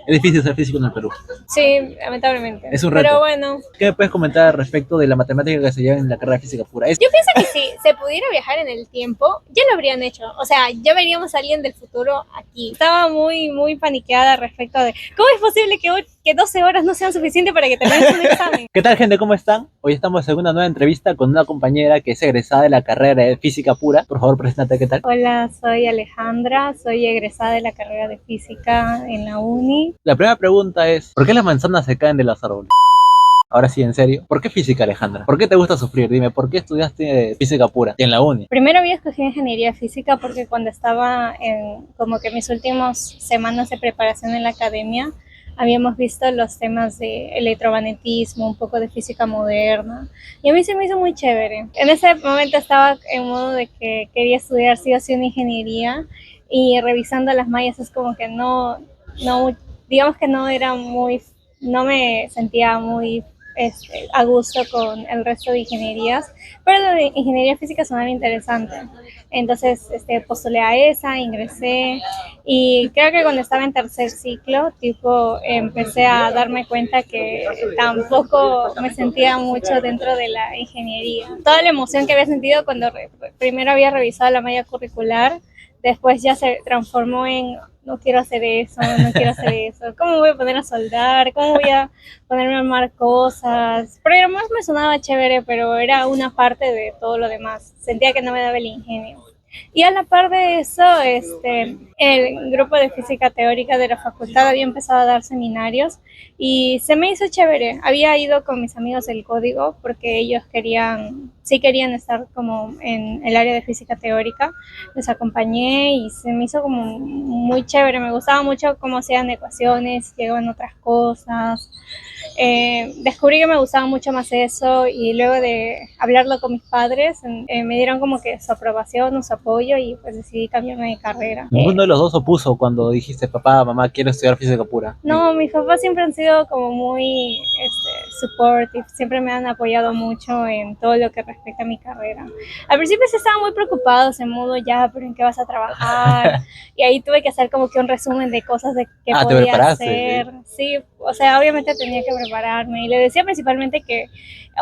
Es difícil ser físico en el Perú. Sí, lamentablemente. Es un Pero reto. bueno, ¿Qué me puedes comentar al respecto de la matemática que se lleva en la carrera de física pura? yo pienso que si se pudiera viajar en el tiempo, ya lo habrían hecho. O sea, ya veríamos a alguien del futuro aquí. Estaba muy paniqueada respecto de cómo es posible que 12 horas no sean suficientes para que termines un examen. ¿Qué tal, gente? ¿Cómo están? Hoy estamos en una nueva entrevista con una compañera que es egresada de la carrera de física pura. Por favor, preséntate, ¿qué tal? Hola, soy Alejandra, soy egresada de la carrera de física en la uni. La primera pregunta es, ¿por qué las manzanas se caen de los árboles? Ahora sí, en serio. ¿Por qué física, Alejandra? ¿Por qué te gusta sufrir? Dime, ¿por qué estudiaste física pura en la uni? Primero había escogido ingeniería física porque cuando estaba en como que mis últimas semanas de preparación en la academia, habíamos visto los temas de electromagnetismo, un poco de física moderna, y a mí se me hizo muy chévere. En ese momento estaba en modo de que quería estudiar sí o sí una ingeniería, y revisando las mallas es como que no, digamos que no era muy, no me sentía muy a gusto con el resto de ingenierías, pero la de ingeniería física sonaba interesante. Entonces postulé a esa, ingresé, y creo que cuando estaba en tercer ciclo, tipo, empecé a darme cuenta que tampoco me sentía mucho dentro de la ingeniería. Toda la emoción que había sentido cuando primero había revisado la malla curricular, después ya se transformó en no quiero hacer eso, no quiero hacer eso. ¿Cómo me voy a poner a soldar? ¿Cómo voy a ponerme a armar cosas? Programar me sonaba chévere, pero era una parte de todo lo demás. Sentía que no me daba el ingenio. Y a la par de eso, el grupo de física teórica de la facultad había empezado a dar seminarios y se me hizo chévere. Había ido con mis amigos del código porque ellos sí querían estar como en el área de física teórica. Les acompañé y se me hizo como muy chévere. Me gustaba mucho cómo hacían ecuaciones, llegaban otras cosas. Descubrí que me gustaba mucho más eso, y luego de hablarlo con mis padres, me dieron como que su aprobación o su apoyo, y pues decidí cambiarme de carrera. Ninguno de los dos opuso cuando dijiste, papá, mamá, quiero estudiar física pura. No, mis papás siempre han sido como muy supportive, siempre me han apoyado mucho en todo lo que respecta a mi carrera. Al principio sí estaban muy preocupados en modo ya, pero ¿en qué vas a trabajar? Y ahí tuve que hacer como que un resumen de cosas de que Ah, te podía preparaste, hacer. Sí, o sea, obviamente tenía que prepararme, y le decía principalmente que,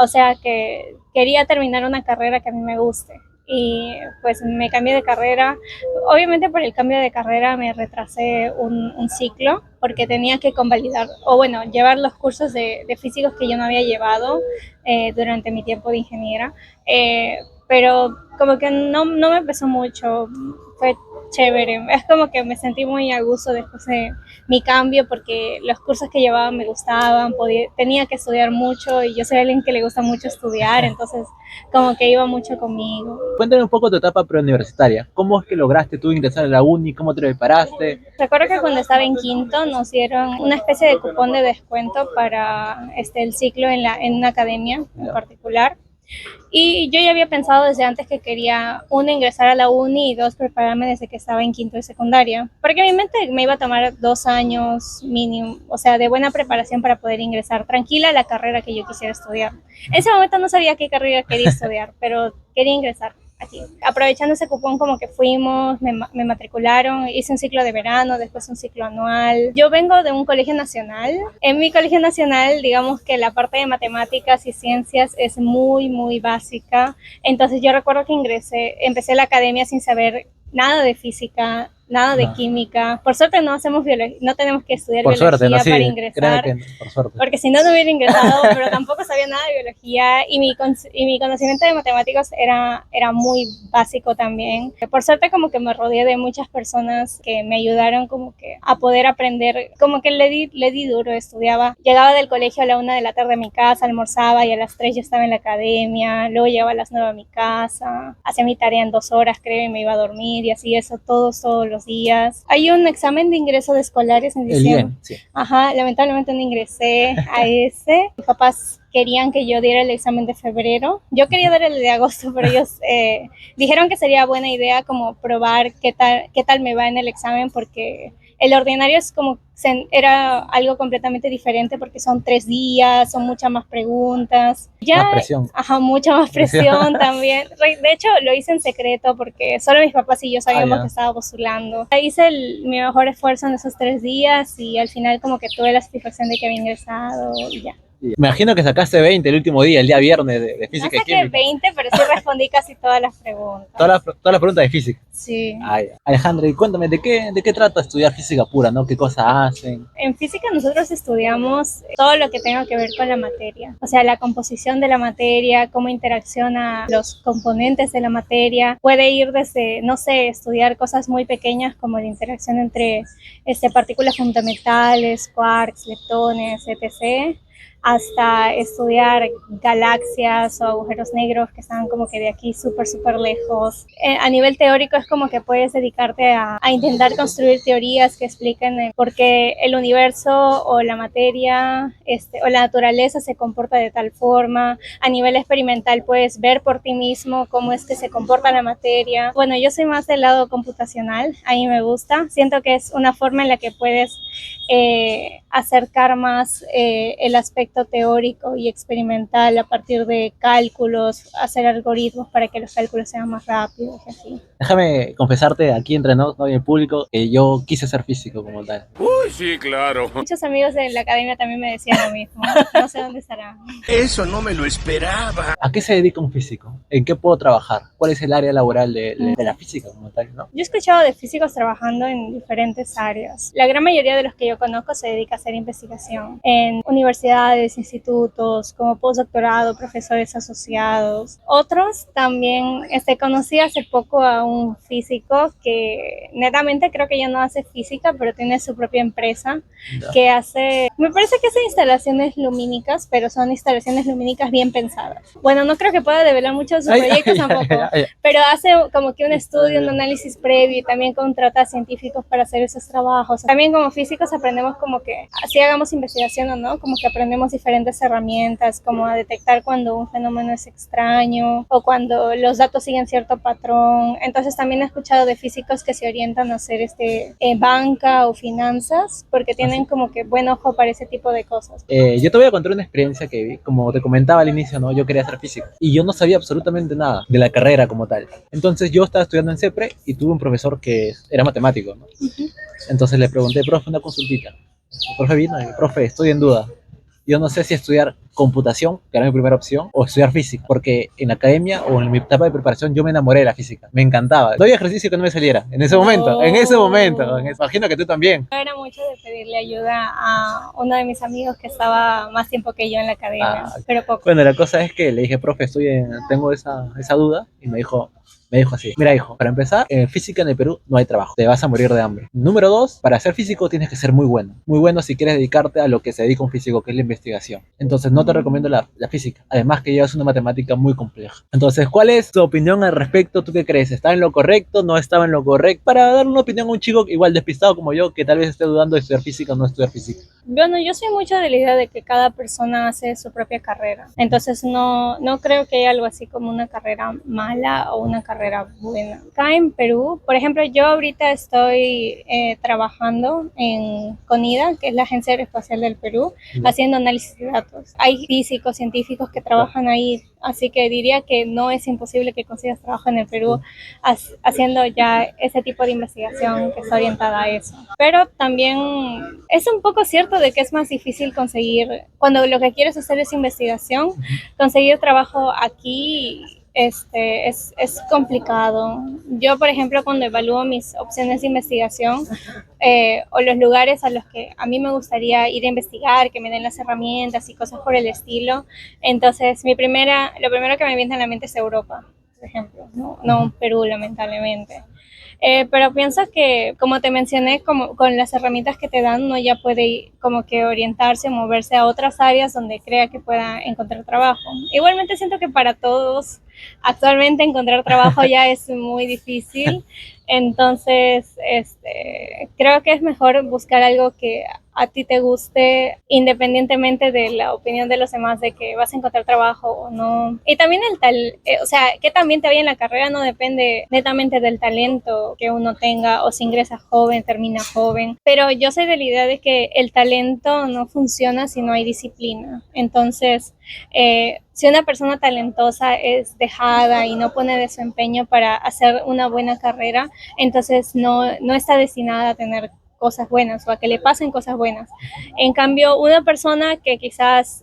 o sea, que quería terminar una carrera que a mí me guste. Y pues me cambié de carrera. Obviamente por el cambio de carrera me retrasé un ciclo porque tenía que convalidar, o bueno, llevar los cursos de físicos que yo no había llevado durante mi tiempo de ingeniera. Pero como que no me pesó mucho, fue chévere. Es como que me sentí muy a gusto después de mi cambio porque los cursos que llevaba me gustaban, tenía que estudiar mucho y yo soy alguien que le gusta mucho estudiar, entonces como que iba mucho conmigo. Cuéntame un poco tu etapa preuniversitaria. ¿Cómo es que lograste tú ingresar a la uni? ¿Cómo te preparaste? Recuerdo que cuando estaba en quinto nos dieron una especie de cupón de descuento para el ciclo en una academia en particular. Y yo ya había pensado desde antes que quería, uno, ingresar a la uni, y dos, prepararme desde que estaba en quinto de secundaria. Porque en mi mente me iba a tomar 2 años mínimo, o sea, de buena preparación para poder ingresar tranquila a la carrera que yo quisiera estudiar. En ese momento no sabía qué carrera quería estudiar, pero quería ingresar. Aquí. Aprovechando ese cupón, como que fuimos, me matricularon, hice un ciclo de verano, después un ciclo anual. Yo vengo de un colegio nacional. En mi colegio nacional, digamos que la parte de matemáticas y ciencias es muy básica. Entonces yo recuerdo que empecé la academia sin saber nada de física, nada de química. Por suerte no hacemos no tenemos que estudiar Por suerte, no, biología para sí, créeme ingresar, que no, por suerte. porque si no, no hubiera ingresado, pero tampoco sabía nada de biología, y mi conocimiento de matemáticas era muy básico también. Por suerte como que me rodeé de muchas personas que me ayudaron como que a poder aprender, como que le di duro, estudiaba, llegaba del colegio a la 1 de la tarde a mi casa, almorzaba, y a las 3 yo estaba en la academia, luego llegaba a las 9 a mi casa, hacía mi tarea en 2 horas, creo, y me iba a dormir, y así eso todos los días. Hay un examen de ingreso de escolares en El diciembre. IEM, sí. Ajá, lamentablemente no ingresé a ese. Mis papás querían que yo diera el examen de febrero. Yo quería dar el de agosto, pero ellos dijeron que sería buena idea como probar qué tal me va en el examen, porque el ordinario es como, era algo completamente diferente porque son 3 días, son muchas más preguntas. Ya, Más presión. Ajá, mucha más presión también. De hecho, lo hice en secreto porque solo mis papás y yo sabíamos que estaba postulando. Hice mi mejor esfuerzo en esos 3 días y al final como que tuve la satisfacción de que había ingresado y ya. Me imagino que sacaste 20 el último día, el día viernes de física y química. No saqué 20, pero sí respondí casi todas las preguntas. Todas las preguntas de física. Sí. Alejandra, y cuéntame, ¿de qué trata estudiar física pura, no? ¿Qué cosas hacen? En física nosotros estudiamos todo lo que tenga que ver con la materia. O sea, la composición de la materia, cómo interacciona los componentes de la materia. Puede ir desde, no sé, estudiar cosas muy pequeñas como la interacción entre partículas fundamentales, quarks, leptones, etc., hasta estudiar galaxias o agujeros negros que están como que de aquí súper súper lejos. A nivel teórico es como que puedes dedicarte a intentar construir teorías que expliquen por qué el universo o la materia o la naturaleza se comporta de tal forma. A nivel experimental puedes ver por ti mismo cómo es que se comporta la materia. Bueno, yo soy más del lado computacional, a mí me gusta. Siento que es una forma en la que puedes acercar más el aspecto teórico y experimental a partir de cálculos, hacer algoritmos para que los cálculos sean más rápidos y así. Déjame confesarte aquí entre nosotros, ¿no? Y el público, que yo quise ser físico como tal. Uy, sí, claro. Muchos amigos de la academia también me decían lo mismo. No sé dónde estará. Eso no me lo esperaba. ¿A qué se dedica un físico? ¿En qué puedo trabajar? ¿Cuál es el área laboral de la física como tal, no? Yo he escuchado de físicos trabajando en diferentes áreas. La gran mayoría de los que yo conozco se dedica a hacer investigación en universidades, institutos, como postdoctorado, profesores asociados. Otros también, conocí hace poco a un físico que netamente creo que ya no hace física, pero tiene su propia empresa que hace, me parece que hace instalaciones lumínicas, pero son instalaciones lumínicas bien pensadas. Bueno, no creo que pueda develar mucho de sus proyectos tampoco, pero hace como que un estudio, un análisis previo y también contrata a científicos para hacer esos trabajos. También como físicos aprendemos como que, así hagamos investigación o no, como que aprendemos diferentes herramientas, como a detectar cuando un fenómeno es extraño o cuando los datos siguen cierto patrón. Entonces también he escuchado de físicos que se orientan a hacer banca o finanzas porque tienen como que buen ojo para ese tipo de cosas. Yo te voy a contar una experiencia que vi, como te comentaba al inicio, ¿no? Yo quería ser físico y yo no sabía absolutamente nada de la carrera como tal. Entonces yo estaba estudiando en CEPRE y tuve un profesor que era matemático, ¿no? Entonces le pregunté, profe, una consultita. El profe vino y, profe, estoy en duda. Yo no sé si estudiar computación, que era mi primera opción, o estudiar física, porque en la academia o en mi etapa de preparación yo me enamoré de la física, me encantaba. No había ejercicio que no me saliera, en ese momento, imagino que tú también. No era mucho de pedirle ayuda a uno de mis amigos que estaba más tiempo que yo en la academia, pero poco. Bueno, la cosa es que le dije, profe, tengo esa duda, y me dijo así, mira hijo, para empezar, en física en el Perú no hay trabajo, te vas a morir de hambre. Número 2, para ser físico tienes que ser muy bueno si quieres dedicarte a lo que se dedica un físico, que es la investigación. Entonces no te recomiendo la física, además que llevas una matemática muy compleja. Entonces, ¿cuál es tu opinión al respecto? ¿Tú qué crees? ¿Estaba en lo correcto? ¿No estaba en lo correcto? Para dar una opinión a un chico igual despistado como yo, que tal vez esté dudando de estudiar física o no estudiar física. Bueno, yo soy mucho de la idea de que cada persona hace su propia carrera. Entonces no creo que haya algo así como una carrera mala o una carrera buena. Acá en Perú, por ejemplo, yo ahorita estoy trabajando en CONIDA, que es la Agencia Aeroespacial del Perú, haciendo análisis de datos. Hay físicos, científicos que trabajan ahí, así que diría que no es imposible que consigas trabajo en el Perú haciendo ya ese tipo de investigación que está orientada a eso. Pero también es un poco cierto de que es más difícil conseguir, cuando lo que quieres hacer es investigación, conseguir trabajo aquí es complicado. Yo, por ejemplo, cuando evalúo mis opciones de investigación o los lugares a los que a mí me gustaría ir a investigar, que me den las herramientas y cosas por el estilo, entonces lo primero que me viene a la mente es Europa, por ejemplo, no Perú, lamentablemente. Pero pienso que, como te mencioné, como con las herramientas que te dan, uno ya puede como que orientarse, moverse a otras áreas donde crea que pueda encontrar trabajo. Igualmente siento que para todos actualmente encontrar trabajo ya es muy difícil, entonces creo que es mejor buscar algo que a ti te guste, independientemente de la opinión de los demás de que vas a encontrar trabajo o no. Y también o sea, que también te vaya en la carrera no depende netamente del talento que uno tenga o si ingresa joven, termina joven. Pero yo soy de la idea de que el talento no funciona si no hay disciplina. Entonces, si una persona talentosa es dejada y no pone de su empeño para hacer una buena carrera, entonces no está destinada a tener cosas buenas o a que le pasen cosas buenas. En cambio, una persona que quizás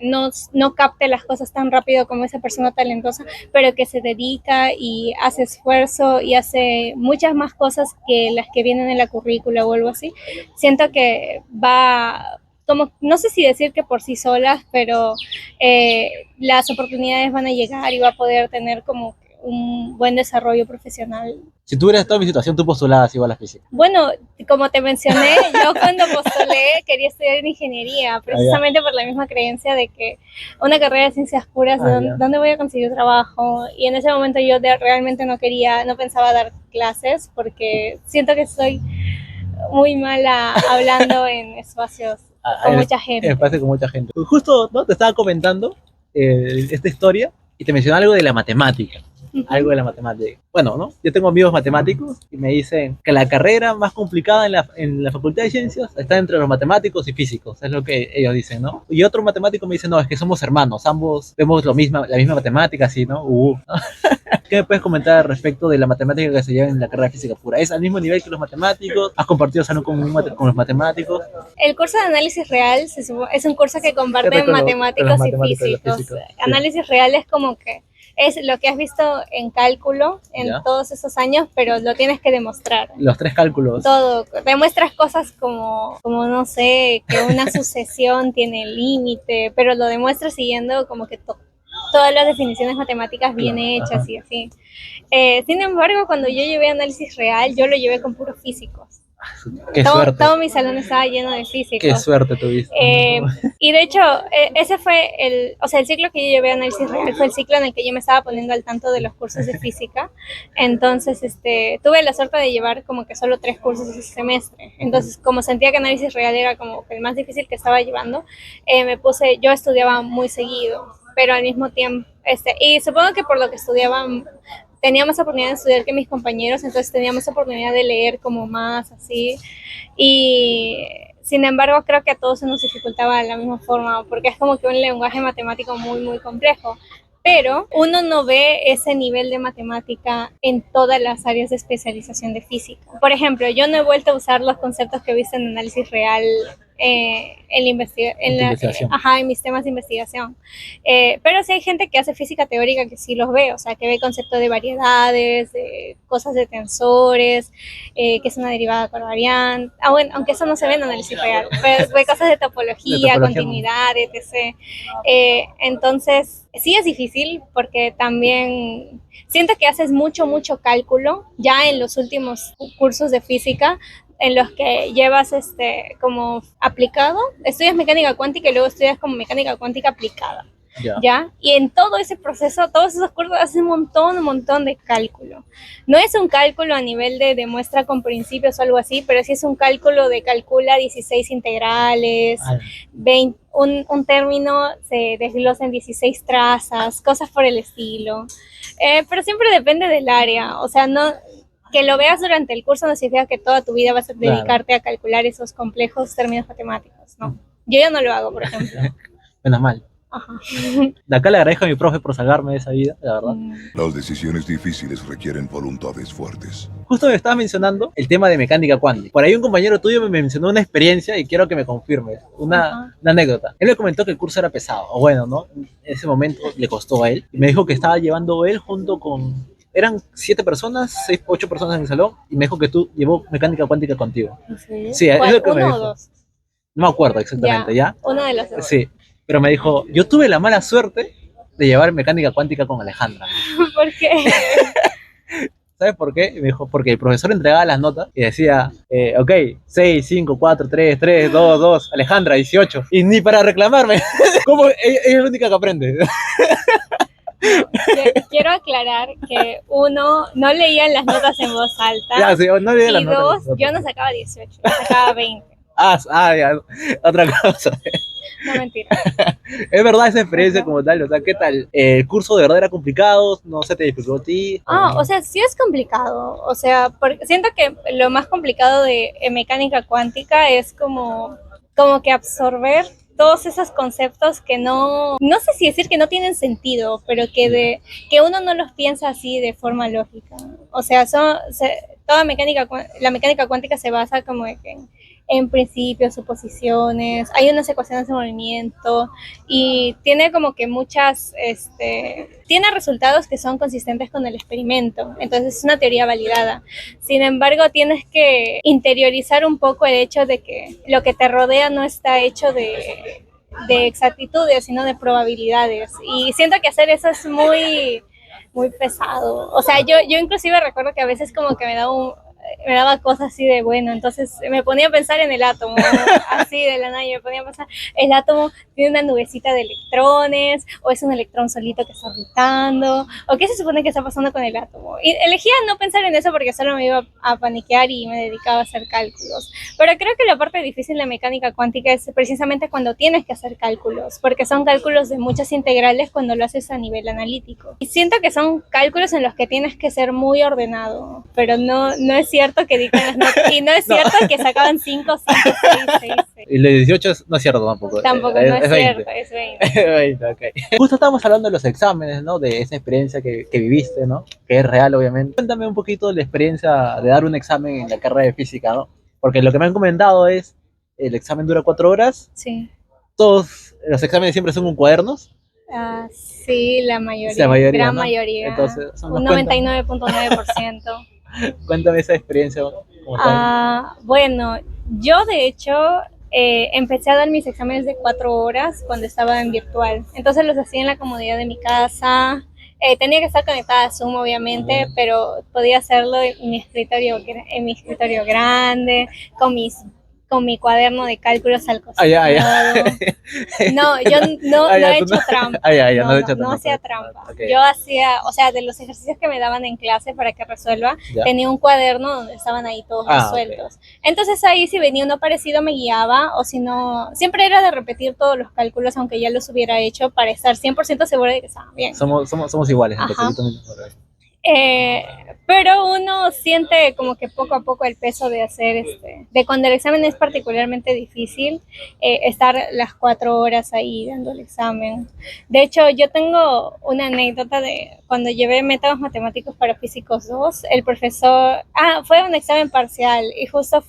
no capte las cosas tan rápido como esa persona talentosa, pero que se dedica y hace esfuerzo y hace muchas más cosas que las que vienen en la currícula o algo así, siento que va, como, no sé si decir que por sí solas, pero las oportunidades van a llegar y va a poder tener como un buen desarrollo profesional. Si tú hubieras estado en mi situación, tú postulabas igual a física. Bueno, como te mencioné, yo cuando postulé quería estudiar ingeniería, precisamente por la misma creencia de que una carrera de ciencias puras, ¿dónde voy a conseguir trabajo? Y en ese momento yo realmente no pensaba dar clases porque siento que soy muy mala hablando en espacios con mucha gente. En espacios con mucha gente. Justo, ¿no? Te estaba comentando esta historia y te mencioné algo de la matemática. Algo de la matemática. Bueno, ¿no? Yo tengo amigos matemáticos y me dicen que la carrera más complicada en la Facultad de Ciencias está entre los matemáticos y físicos, es lo que ellos dicen, ¿no? Y otro matemático me dice, no, es que somos hermanos, ambos vemos la misma matemática, así, ¿no? ¿Qué me puedes comentar al respecto de la matemática que se lleva en la carrera de física pura? ¿Es al mismo nivel que los matemáticos? ¿Has compartido salón con los matemáticos? El curso de análisis real es un curso que comparten matemáticos y físicos. Análisis real es como que es lo que has visto en cálculo en todos esos años, pero lo tienes que demostrar. Los 3 cálculos. Todo. Demuestras cosas como no sé, que una sucesión tiene límite, pero lo demuestras siguiendo como que todas las definiciones matemáticas bien hechas y así. Sin embargo, cuando yo llevé análisis real, yo lo llevé con puros físicos. Qué suerte. Todo mi salón estaba lleno de físicos. Qué suerte tuviste. Y de hecho, ese fue el ciclo que yo llevé a análisis real, fue el ciclo en el que yo me estaba poniendo al tanto de los cursos de física. Entonces, tuve la suerte de llevar como que solo 3 cursos ese semestre. Entonces, como sentía que análisis real era como el más difícil que estaba llevando, yo estudiaba muy seguido, pero al mismo tiempo, y supongo que por lo que estudiaba, tenía más oportunidad de estudiar que mis compañeros, entonces tenía más oportunidad de leer como más así, y sin embargo creo que a todos se nos dificultaba de la misma forma, porque es como que un lenguaje matemático muy, muy complejo, pero uno no ve ese nivel de matemática en todas las áreas de especialización de física. Por ejemplo, yo no he vuelto a usar los conceptos que he visto en análisis real en mis temas de investigación. Pero sí hay gente que hace física teórica que sí los ve, o sea, que ve conceptos de variedades, de cosas de tensores, que es una derivada covariante. Bueno, aunque eso no se ve en análisis real, pero ve cosas de topología, continuidad, etc. Entonces, sí es difícil porque también siento que haces mucho cálculo ya en los últimos cursos de física, en los que llevas como aplicado, estudias mecánica cuántica y luego estudias como mecánica cuántica aplicada. ¿Ya? Y en todo ese proceso, todos esos cursos hacen un montón de cálculo. No es un cálculo a nivel de muestra con principios o algo así, pero sí es un cálculo de calcula 16 integrales, 20, un término se desglosa en 16 trazas, cosas por el estilo. Pero siempre depende del área, o sea, no... Que lo veas durante el curso no significa que toda tu vida vas a dedicarte a calcular esos complejos términos matemáticos, ¿no? Yo ya no lo hago, por ejemplo. Menos mal. Ajá. De acá le agradezco a mi profe por salvarme de esa vida, la verdad. Las decisiones difíciles requieren voluntades fuertes. Justo me estabas mencionando el tema de mecánica cuántica. Por ahí un compañero tuyo me mencionó una experiencia y quiero que me confirmes, una anécdota. Él me comentó que el curso era pesado, o bueno, ¿no? En ese momento le costó a él. Y me dijo que estaba llevando él junto con... Eran 7 personas, 8 personas en el salón, y me dijo que tú llevó mecánica cuántica contigo. Sí, es lo que me dijo. ¿1 o 2? No me acuerdo exactamente, ¿ya? Uno de los 2. Sí, pero me dijo, yo tuve la mala suerte de llevar mecánica cuántica con Alejandra. ¿Por qué? ¿Sabes por qué? Me dijo, porque el profesor entregaba las notas y decía, ok, 6, 5, 4, 3, 3, 2, 2, Alejandra, 18. Y ni para reclamarme. ¿Cómo? Ella es la única que aprende. Quiero aclarar que 1, no leían las notas en voz alta. Ya, sí, no leía las y notas. 2, yo no sacaba 18, yo sacaba 20. Ya, otra cosa. No, mentira. Es verdad esa experiencia Ajá. como tal, o sea, ¿qué tal? ¿El curso de verdad era complicado? ¿No se te dificultó a ti? O sea, sí es complicado. O sea, siento que lo más complicado de mecánica cuántica es como que absorber todos esos conceptos que no sé si decir que no tienen sentido, pero que uno no los piensa así de forma lógica. O sea, toda la mecánica cuántica se basa como en principios, suposiciones, hay unas ecuaciones de movimiento y tiene como que tiene resultados que son consistentes con el experimento, entonces es una teoría validada. Sin embargo, tienes que interiorizar un poco el hecho de que lo que te rodea no está hecho de exactitudes, sino de probabilidades. Y siento que hacer eso es muy pesado. O sea, yo inclusive recuerdo que a veces como que me daba cosas así de bueno, entonces me ponía a pensar en el átomo, así de la nada, y me ponía a pensar, el átomo tiene una nubecita de electrones, o es un electrón solito que está orbitando, o qué se supone que está pasando con el átomo. Y elegía no pensar en eso porque solo me iba a paniquear y me dedicaba a hacer cálculos. Pero creo que la parte difícil de mecánica cuántica es precisamente cuando tienes que hacer cálculos, porque son cálculos de muchas integrales cuando lo haces a nivel analítico. Y siento que son cálculos en los que tienes que ser muy ordenado, pero no es cierto que dictan las notas, y no es cierto que sacaban 5, 5, 6, 6, 6. Y el de 18 no es cierto tampoco. Tampoco, no es cierto, es 20. 20, okay. Justo estábamos hablando de los exámenes, ¿no? De esa experiencia que viviste, ¿no? Que es real, obviamente. Cuéntame un poquito de la experiencia de dar un examen en la carrera de física, ¿no? Porque lo que me han comentado es, el examen dura 4 horas, Sí. todos los exámenes siempre son con cuadernos. Sí, la mayoría, gran ¿no? mayoría, Entonces, un 99.9%. Cuéntame esa experiencia como tal. Bueno, yo de hecho empecé a dar mis exámenes de 4 horas cuando estaba en virtual. Entonces los hacía en la comodidad de mi casa. Tenía que estar conectada a Zoom, obviamente, pero podía hacerlo en mi escritorio grande, con mi cuaderno de cálculos al costado. No, yo no he hecho trampa. No hacía trampa. Okay. Yo hacía, o sea, de los ejercicios que me daban en clase para que resuelva, tenía un cuaderno donde estaban ahí todos resueltos. Okay. Entonces ahí si venía uno parecido me guiaba, o si no, siempre era de repetir todos los cálculos, aunque ya los hubiera hecho, para estar 100% segura de que estaban bien. Somos iguales. Pero uno siente como que poco a poco el peso de hacer de cuando el examen es particularmente difícil, estar las 4 horas ahí dando el examen. De hecho, yo tengo una anécdota de cuando llevé métodos matemáticos para físicos 2, el profesor, fue un examen parcial y justo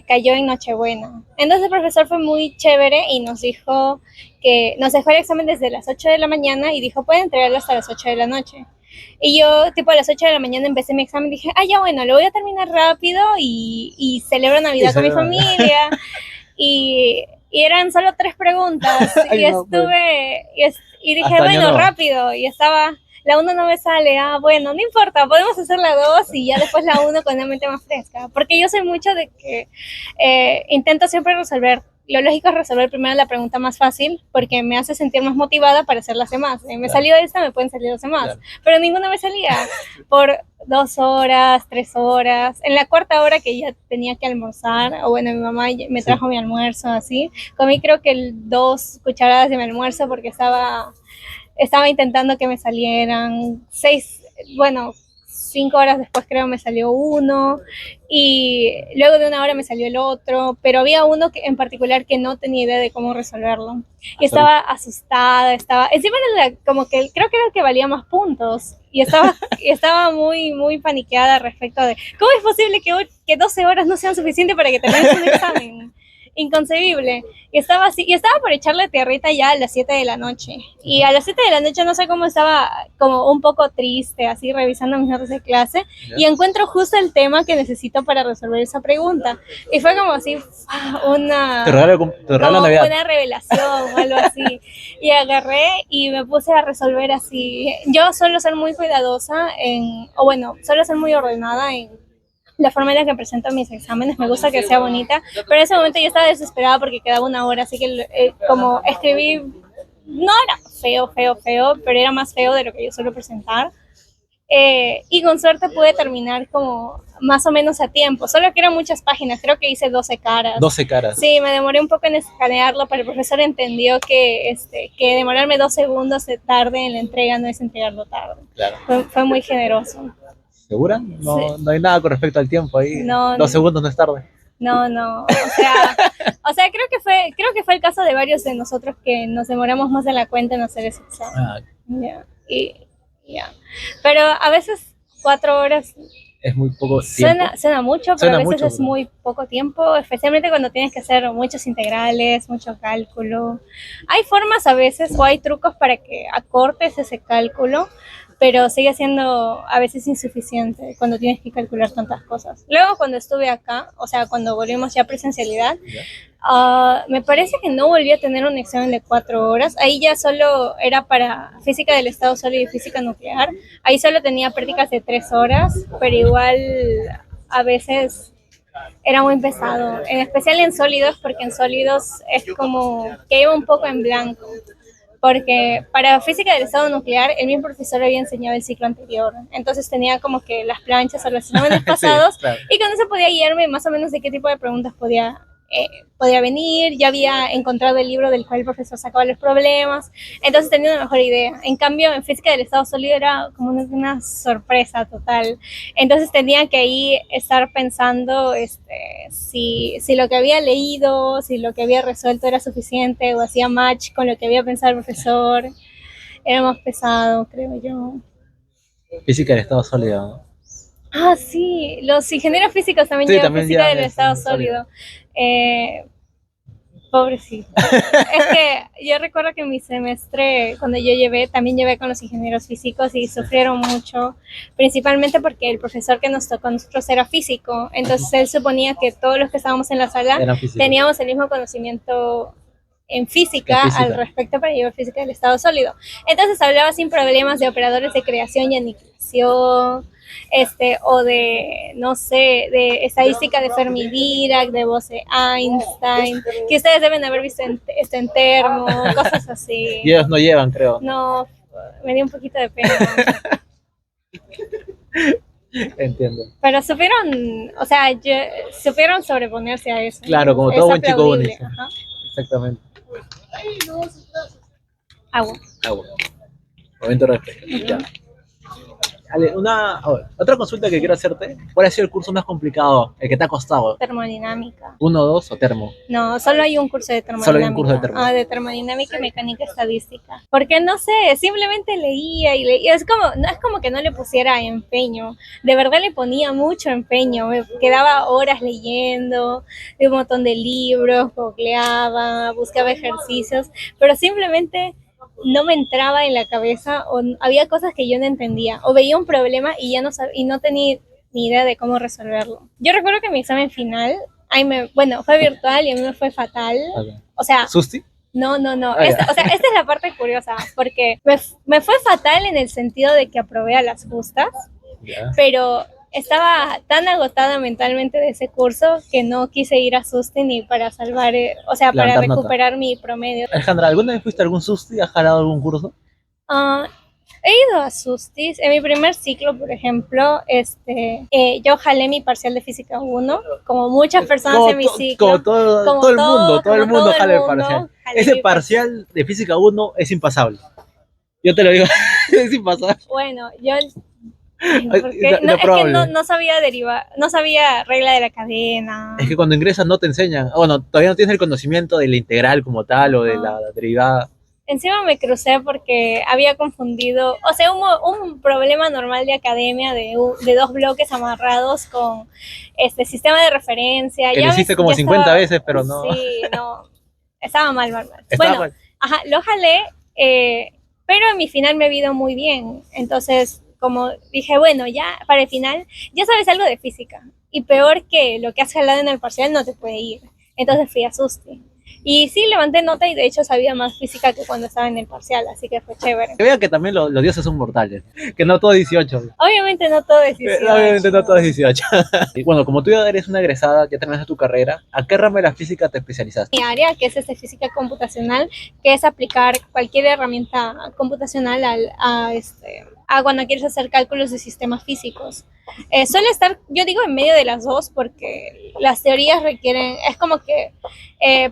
cayó en Nochebuena. Entonces el profesor fue muy chévere y nos dejó el examen desde las 8 de la mañana y dijo, pueden entregarlo hasta las 8 de la noche. Y yo, tipo, a las 8 de la mañana empecé mi examen y dije, ya bueno, lo voy a terminar rápido y celebro Navidad con mi familia. Y eran solo 3 preguntas. Y dije, bueno, rápido. Y estaba, la 1 no me sale. Bueno, no importa, podemos hacer la 2 y ya después la 1 con la mente más fresca. Porque yo soy mucho de que intento siempre resolver. Lo lógico es resolver primero la pregunta más fácil porque me hace sentir más motivada para hacer las demás. Me salió esta, me pueden salir las demás. Pero ninguna me salía. Por 2 horas, 3 horas. En la 4ª hora que ya tenía que almorzar, o bueno, mi mamá me trajo mi almuerzo así. Comí creo que 2 cucharadas de mi almuerzo porque estaba intentando que me salieran 5 horas después creo me salió uno y luego de 1 hora me salió el otro, pero había uno en particular que no tenía idea de cómo resolverlo y estaba asustada, encima era como que creo que era el que valía más puntos y estaba muy muy paniqueada respecto de cómo es posible que 12 horas no sean suficientes para que termines un examen. Inconcebible. Y estaba por echarle tierrita ya a las 7 de la noche. Y a las 7 de la noche no sé cómo estaba, como un poco triste, así revisando mis notas de clase, y encuentro justo el tema que necesito para resolver esa pregunta. Y fue como así, una revelación o algo así. Y agarré y me puse a resolver así. Yo suelo ser muy cuidadosa suelo ser muy ordenada en la forma en la que presento mis exámenes, me gusta que sea bonita, pero en ese momento yo estaba desesperada porque quedaba 1 hora, así que como escribí, no era feo, pero era más feo de lo que yo suelo presentar, Y con suerte pude terminar como más o menos a tiempo, solo que eran muchas páginas, creo que hice 12 caras. 12 caras. Sí, me demoré un poco en escanearlo, pero el profesor entendió que demorarme 2 segundos de tarde en la entrega no es entregarlo tarde. Claro. Fue muy generoso. ¿Segura? No, Sí. no hay nada con respecto al tiempo ahí. No, 2 segundos no es tarde. No, o sea, creo que fue el caso de varios de nosotros que nos demoramos más de la cuenta en hacer ese examen. Ah, Ya, ya. Pero a veces 4 horas es muy poco tiempo. suena mucho, pero Suena a veces mucho, es bro. muy poco tiempo, especialmente cuando tienes que hacer muchos integrales, mucho cálculo. Hay formas a veces o hay trucos para que acortes ese cálculo, pero sigue siendo a veces insuficiente cuando tienes que calcular tantas cosas. Luego cuando estuve acá, o sea, cuando volvimos ya a presencialidad, me parece que no volví a tener un examen de 4 horas. Ahí ya solo era para física del estado sólido y física nuclear. Ahí solo tenía prácticas de 3 horas, pero igual a veces era muy pesado, en especial en sólidos, porque en sólidos es como que iba un poco en blanco. Porque para física del estado nuclear, el mismo profesor había enseñado el ciclo anterior. Entonces tenía como que las planchas o los exámenes pasados, Sí, claro. y con eso podía guiarme más o menos de qué tipo de preguntas podía venir. Ya había encontrado el libro del cual el profesor sacaba los problemas, entonces tenía una mejor idea. En cambio, en física del estado sólido era como una sorpresa total. Entonces tenía que ahí estar pensando si lo que había leído, si lo que había resuelto era suficiente o hacía match con lo que había pensado el profesor. Era más pesado, creo yo. Física del estado sólido, ¿no? Ah, sí, los ingenieros físicos también Sí, llevan también física llevan del eso, estado sólido. sólido. Pobrecito. Es que yo recuerdo que mi semestre, cuando yo también llevé con los ingenieros físicos y sufrieron mucho, principalmente porque el profesor que nos tocó a nosotros era físico. Entonces él suponía que todos los que estábamos en la sala Eran físicos. teníamos el mismo conocimiento en física, En física. al respecto para llevar física del estado sólido. Entonces hablaba sin problemas de operadores de creación y aniquilación, o de, no sé, de estadística de Fermi-Dirac, de Bose-Einstein, que ustedes deben haber visto en Termo, cosas así. Y ellos no llevan, creo. No, me dio un poquito de pena. Entiendo. Pero supieron sobreponerse a eso. Claro, como Es todo buen chico aplaudible. único. Ajá. Exactamente. Agua. Agua. Momento refresco. Ya. Ale, otra consulta que quiero hacerte. ¿Cuál ha sido el curso más complicado? El que te ha costado. Termodinámica. 1, 2 o termo. No, solo hay un curso de termodinámica. Solo hay un curso de termo. De termodinámica y mecánica estadística. Porque no sé, simplemente leía y leía. No es como que no le pusiera empeño. De verdad le ponía mucho empeño. Me quedaba horas leyendo, de un montón de libros, googleaba, buscaba ejercicios, pero simplemente no me entraba en la cabeza, o había cosas que yo no entendía, o veía un problema y ya no tenía ni idea de cómo resolverlo. Yo recuerdo que mi examen final, fue virtual y a mí me fue fatal. Okay. O sea, ¿Susti? No. Ya. Esta es la parte curiosa, porque me fue fatal en el sentido de que aprobé a las justas, Ya. pero estaba tan agotada mentalmente de ese curso que no quise ir a SUSTI ni para salvar, para Levantar nota. recuperar mi promedio. Alejandra, ¿alguna vez fuiste a algún susti? ¿Has jalado algún curso? He ido a SUSTIs. En mi primer ciclo, por ejemplo, yo jalé mi parcial de física 1, como muchas personas en mi ciclo. Como todo el mundo jala el parcial. Ese parcial de física 1 es impasable. Yo te lo digo, es impasable. Bueno, yo... Porque es que no sabía derivar, no sabía regla de la cadena. Es que cuando ingresas no te enseñan, bueno, todavía no tienes el conocimiento de la integral como tal o de la derivada. Encima me crucé porque había confundido, o sea, un problema normal de academia de 2 bloques amarrados con sistema de referencia. Que lo hiciste como 50 veces, pero no. Sí, no, estaba mal. Estaba mal. Ajá, lo jalé, pero en mi final me vino muy bien. Entonces, como dije, bueno, ya para el final ya sabes algo de física, y peor que lo que has jalado en el parcial no te puede ir. Entonces fui a SUSTI. Y sí, levanté nota y de hecho sabía más física que cuando estaba en el parcial, así que fue chévere. Que vean que también los dioses son mortales, que no todo 18. Obviamente no todo es 18. Obviamente no todo es 18. Y bueno, como tú ya eres una egresada, ya terminaste tu carrera, ¿a qué rama de la física te especializaste? Mi área, que es física computacional, que es aplicar cualquier herramienta computacional a cuando quieres hacer cálculos de sistemas físicos. Suele estar, yo digo, en medio de las dos porque las teorías requieren, es como que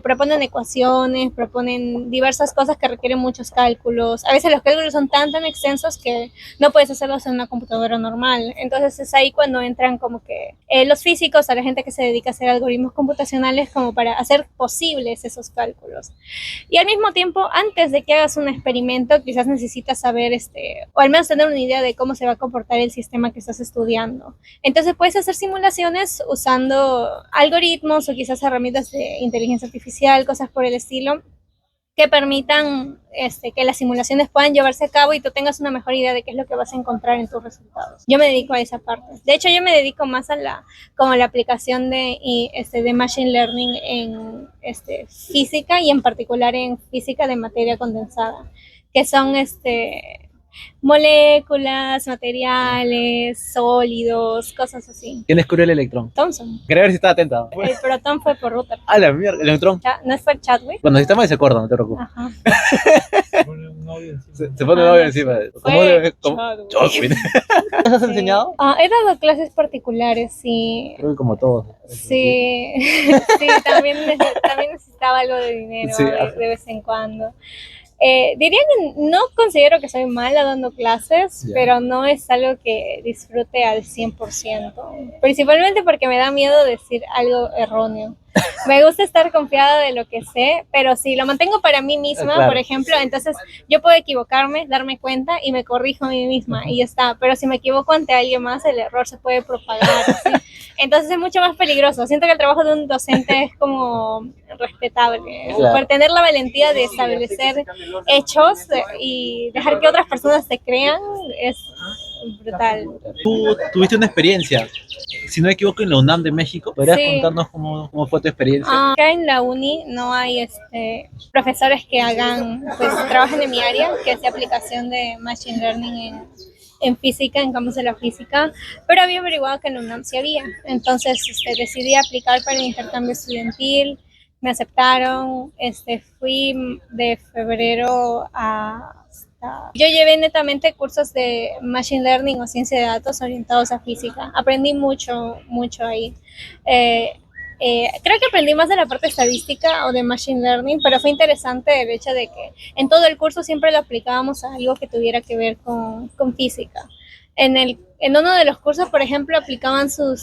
proponen ecuaciones, proponen diversas cosas que requieren muchos cálculos. A veces los cálculos son tan extensos que no puedes hacerlos en una computadora normal. Entonces es ahí cuando entran como que los físicos, a la gente que se dedica a hacer algoritmos computacionales como para hacer posibles esos cálculos. Y al mismo tiempo, antes de que hagas un experimento, quizás necesitas saber, o al menos tener una idea de cómo se va a comportar el sistema que estás estudiando. Entonces puedes hacer simulaciones usando algoritmos o quizás herramientas de inteligencia artificial, cosas por el estilo, que permitan que las simulaciones puedan llevarse a cabo y tú tengas una mejor idea de qué es lo que vas a encontrar en tus resultados. Yo me dedico a esa parte. De hecho, yo me dedico más a la aplicación de Machine Learning en física y en particular en física de materia condensada, que son moléculas, materiales, sólidos, cosas así. ¿Quién descubrió el electrón? Thomson. Quería ver si estaba atenta. El protón fue por Rutherford. Ah, la mierda, el electrón. ¿No fue Chadwick? Bueno, si está mal se acuerda, no te preocupes. Ajá. Se pone novio encima. ¿Cómo Fue ¿Cómo? Chadwick. ¿Qué has enseñado? He dado clases particulares, sí. Creo que como todos. Sí, sí, también necesitaba algo de dinero Sí, de vez en cuando. Diría que no considero que soy mala dando clases, Ya. pero no es algo que disfrute al 100%. Principalmente porque me da miedo decir algo erróneo. Me gusta estar confiada de lo que sé, pero si lo mantengo para mí misma, Claro. por ejemplo, entonces yo puedo equivocarme, darme cuenta y me corrijo a mí misma y ya está. Pero si me equivoco ante alguien más, el error se puede propagar, ¿sí? Entonces es mucho más peligroso. Siento que el trabajo de un docente es como respetable, Claro. por tener la valentía de establecer hechos y dejar que otras personas te crean es brutal. Tú tuviste una experiencia, si no me equivoco, en la UNAM de México. ¿Podrías Sí. contarnos cómo fue tu experiencia? Acá en la uni no hay profesores que trabajen en mi área, que es de aplicación de Machine Learning en física, en campos de la física, pero había averiguado que en la UNAM sí había. Entonces decidí aplicar para el intercambio estudiantil, me aceptaron, fui de febrero Yo llevé netamente cursos de Machine Learning o ciencia de datos orientados a física. Aprendí mucho ahí. Creo que aprendí más de la parte estadística o de Machine Learning, pero fue interesante el hecho de que en todo el curso siempre lo aplicábamos a algo que tuviera que ver con física. En uno de los cursos, por ejemplo, aplicaban sus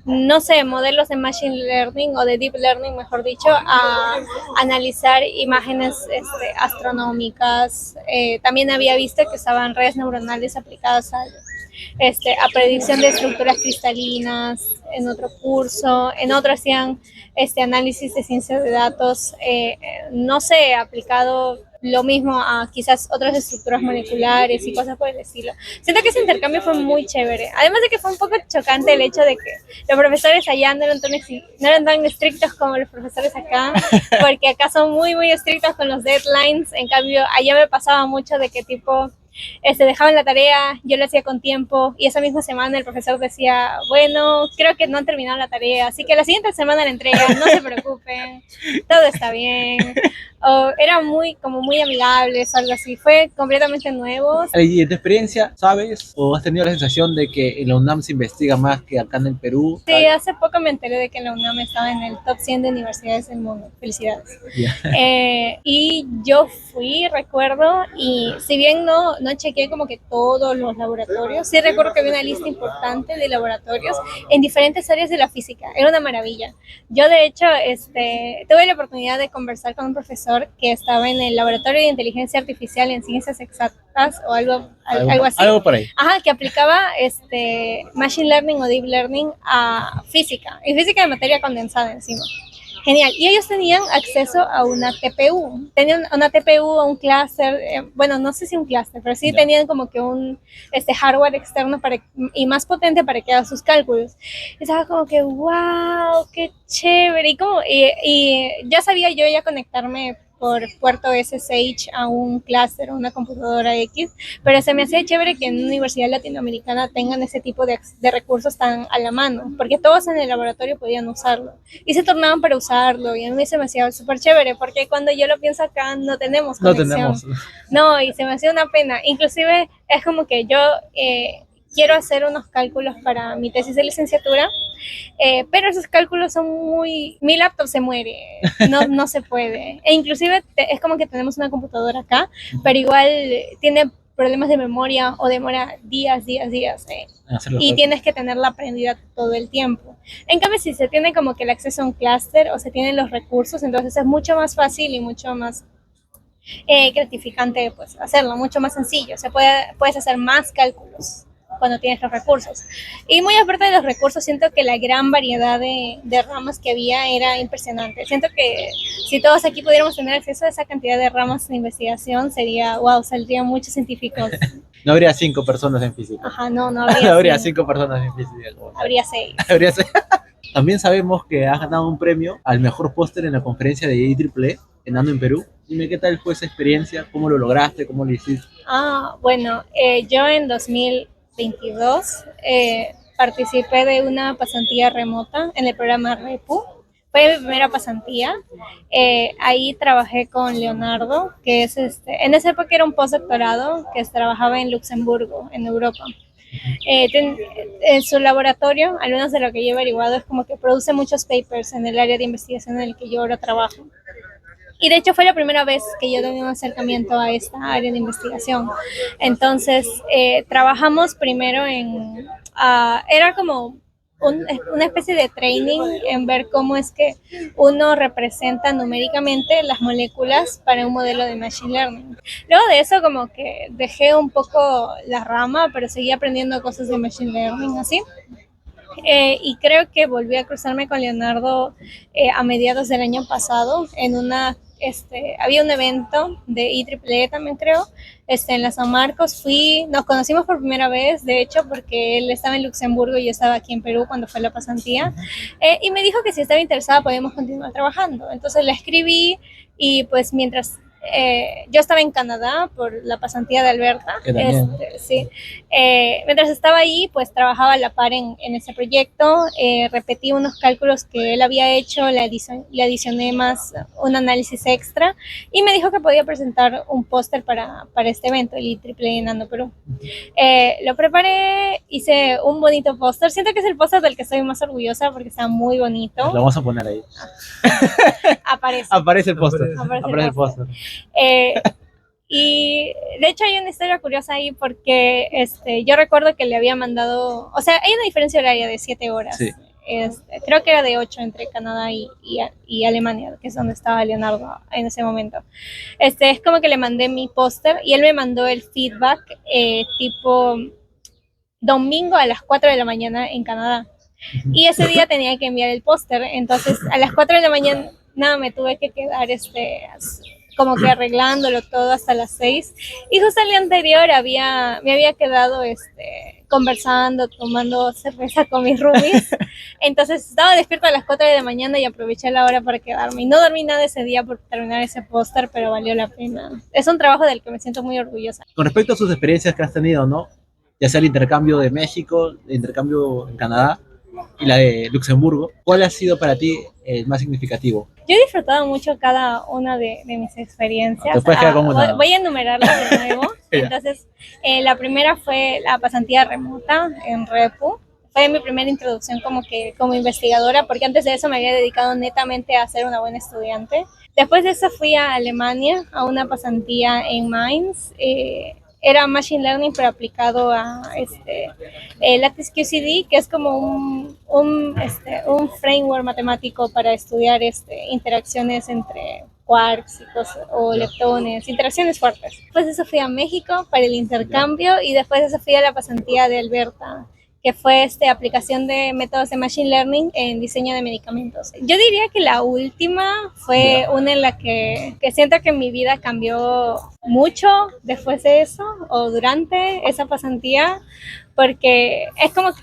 no sé, modelos de Machine Learning o de Deep Learning, mejor dicho, a analizar imágenes astronómicas. También había visto que usaban redes neuronales aplicadas a predicción de estructuras cristalinas en otro curso. En otro hacían análisis de ciencia de datos, no sé, aplicado lo mismo a quizás otras estructuras moleculares y cosas por el estilo. Siento que ese intercambio fue muy chévere. Además de que fue un poco chocante el hecho de que los profesores allá no eran tan estrictos como los profesores acá, porque acá son muy estrictos con los deadlines. En cambio, allá me pasaba mucho de que tipo dejaban la tarea, yo lo hacía con tiempo y esa misma semana el profesor decía, bueno, creo que no han terminado la tarea, así que la siguiente semana la entregan, no se preocupen, todo está bien. O era muy amigables, algo así. Fue completamente nuevo. Y en tu experiencia, ¿sabes o has tenido la sensación de que en la UNAM se investiga más que acá en el Perú? Sí, hace poco me enteré de que la UNAM estaba en el top 100 de universidades del mundo. Felicidades. Yeah. Y yo recuerdo, y si bien no chequeé como que todos los laboratorios, sí recuerdo que había una lista importante de laboratorios en diferentes áreas de la física. Era una maravilla. Yo, de hecho, tuve la oportunidad de conversar con un profesor que estaba en el laboratorio de inteligencia artificial en ciencias exactas o algo así. Algo por ahí. Ajá, que aplicaba Machine Learning o Deep Learning a física, y física de materia condensada encima. Genial. Y ellos tenían acceso a una TPU. Tenían una TPU, un clúster, bueno, no sé si un clúster, pero sí tenían como que un hardware externo y más potente para que haga sus cálculos. Y estaba como que, wow, qué chévere. Y ya sabía yo ya conectarme por puerto SSH a un clúster o una computadora X, pero se me hacía chévere que en una universidad latinoamericana tengan ese tipo de recursos tan a la mano, porque todos en el laboratorio podían usarlo y se tornaban para usarlo, y a mí se me hacía súper chévere, porque cuando yo lo pienso acá no tenemos conexión. No tenemos. No, y se me hacía una pena. Inclusive es como que yo quiero hacer unos cálculos para mi tesis de licenciatura, pero esos cálculos son mi laptop se muere, no se puede. E inclusive es como que tenemos una computadora acá, pero igual tiene problemas de memoria o demora días. Y tienes que tenerla prendida todo el tiempo. En cambio, si se tiene como que el acceso a un clúster o se tienen los recursos, entonces es mucho más fácil y mucho más gratificante pues hacerlo, mucho más sencillo. Puedes hacer más cálculos cuando tienes los recursos. Y muy aparte de los recursos, siento que la gran variedad de ramas que había era impresionante. Siento que si todos aquí pudiéramos tener acceso a esa cantidad de ramas de investigación, saldrían muchos científicos. No habría 5 personas en física. Ajá, no No habría, habría 5 personas en física. Habría 6. Habría 6. También sabemos que has ganado un premio al mejor póster en la conferencia de IEEE en Ando en Perú. Dime qué tal fue esa experiencia, cómo lo lograste, cómo lo hiciste. Bueno, yo en 2022 participé de una pasantía remota en el programa REPU. Fue mi primera pasantía. Ahí trabajé con Leonardo, que es en esa época era un postdoctorado que trabajaba en Luxemburgo, en Europa. En su laboratorio, al menos de lo que yo he averiguado, es como que produce muchos papers en el área de investigación en el que yo ahora trabajo. Y de hecho fue la primera vez que yo tenía un acercamiento a esta área de investigación. Entonces, trabajamos primero era como una especie de training en ver cómo es que uno representa numéricamente las moléculas para un modelo de Machine Learning. Luego de eso como que dejé un poco la rama, pero seguí aprendiendo cosas de Machine Learning así. Y creo que volví a cruzarme con Leonardo a mediados del año pasado había un evento de IEEE también creo, en la San Marcos. Nos conocimos por primera vez, de hecho, porque él estaba en Luxemburgo y yo estaba aquí en Perú cuando fue la pasantía, y me dijo que si estaba interesada podíamos continuar trabajando. Entonces le escribí y pues mientras yo estaba en Canadá por la pasantía de Alberta. Sí. Mientras estaba ahí, pues trabajaba a la par en ese proyecto. Repetí unos cálculos que él había hecho, le adicioné más un análisis extra y me dijo que podía presentar un póster para este evento, el IEEE en Ando Perú. Lo preparé, hice un bonito póster. Siento que es el póster del que estoy más orgullosa porque está muy bonito. Lo vamos a poner ahí. Aparece el póster. Aparece el póster. Y de hecho hay una historia curiosa ahí porque yo recuerdo que le había mandado, o sea, hay una diferencia horaria de 7 horas. Sí. Creo que era de 8 entre Canadá y Alemania, que es donde estaba Leonardo en ese momento. Es como que le mandé mi póster y él me mandó el feedback tipo domingo a las 4 de la mañana en Canadá. Y ese día tenía que enviar el póster, entonces a las 4 de la mañana me tuve que quedar como que arreglándolo todo hasta las 6. Y justo el día anterior me había quedado conversando, tomando cerveza con mis roomies. Entonces estaba despierta a las 4 de la mañana y aproveché la hora para quedarme. Y no dormí nada ese día por terminar ese póster, pero valió la pena. Es un trabajo del que me siento muy orgullosa. Con respecto a sus experiencias que has tenido, ¿no? Ya sea el intercambio de México, el intercambio en Canadá y la de Luxemburgo, ¿cuál ha sido para ti el más significativo? Yo he disfrutado mucho cada una de mis experiencias. Te puedes quedar con una. Voy a enumerarlas de nuevo. Entonces, la primera fue la pasantía remota en REPU. Fue mi primera introducción como investigadora, porque antes de eso me había dedicado netamente a ser una buena estudiante. Después de eso fui a Alemania, a una pasantía en Mainz. Era Machine Learning, pero aplicado a Lattice QCD, que es como un framework matemático para estudiar interacciones entre quarks o leptones, interacciones fuertes. Después de eso fui a México para el intercambio y después de eso fui a la pasantía de Alberta, que fue aplicación de métodos de Machine Learning en diseño de medicamentos. Yo diría que la última fue una en la que siento que mi vida cambió mucho después de eso o durante esa pasantía, porque es como que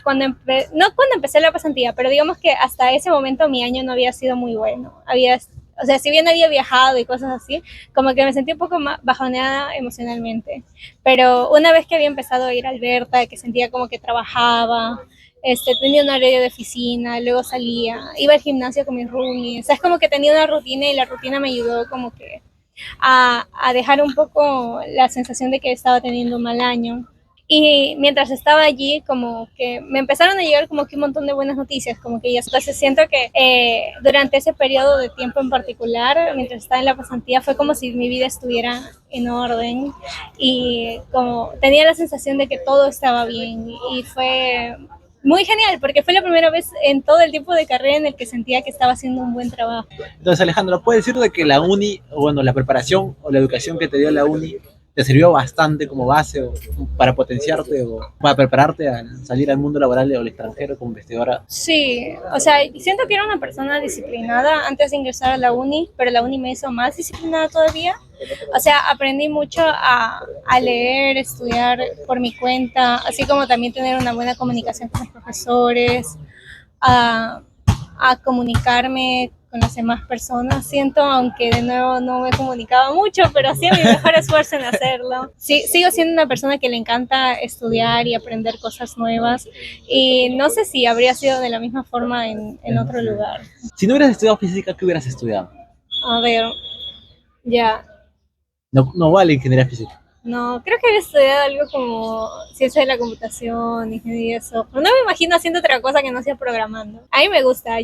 no cuando empecé la pasantía, pero digamos que hasta ese momento mi año no había sido muy bueno. O sea, si bien había viajado y cosas así, como que me sentí un poco más bajoneada emocionalmente. Pero una vez que había empezado a ir a Alberta, que sentía como que trabajaba, tenía un horario de oficina, luego salía, iba al gimnasio con mis roomies. O sea, es como que tenía una rutina y la rutina me ayudó como que a dejar un poco la sensación de que estaba teniendo un mal año. Y mientras estaba allí, como que me empezaron a llegar como que un montón de buenas noticias, como que ya, entonces siento que durante ese periodo de tiempo en particular, mientras estaba en la pasantía, fue como si mi vida estuviera en orden y como tenía la sensación de que todo estaba bien y fue muy genial porque fue la primera vez en todo el tiempo de carrera en el que sentía que estaba haciendo un buen trabajo. Entonces, Alejandro, ¿puedes decir de que la uni, o bueno, la preparación o la educación que te dio la uni te sirvió bastante como base o para potenciarte o para prepararte a salir al mundo laboral o al extranjero como investigadora? Sí, o sea, siento que era una persona disciplinada antes de ingresar a la uni, pero la uni me hizo más disciplinada todavía. O sea, aprendí mucho a leer, estudiar por mi cuenta, así como también tener una buena comunicación con los profesores, a, a comunicarme con las demás personas. Siento, aunque de nuevo no me comunicaba mucho, pero hacía mi mejor esfuerzo en hacerlo. Sí, sigo siendo una persona que le encanta estudiar y aprender cosas nuevas y no sé si habría sido de la misma forma en otro lugar. Si no hubieras estudiado física, ¿qué hubieras estudiado? A ver, ya. No, no vale ingeniería física. No, creo que había estudiado algo como ciencia de la computación, ingeniería de software. No me imagino haciendo otra cosa que no sea programando. A mí me gusta.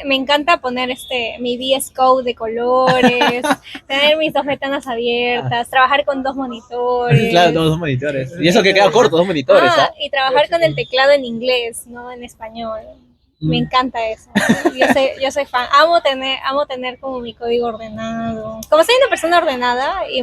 Me encanta poner mi VS Code de colores, tener mis dos ventanas abiertas, trabajar con dos monitores. Claro, tengo dos monitores. Y eso que queda corto, dos monitores. Y trabajar con el teclado en inglés, no en español. Me encanta eso. Yo soy fan. Amo tener como mi código ordenado. Como soy una persona ordenada y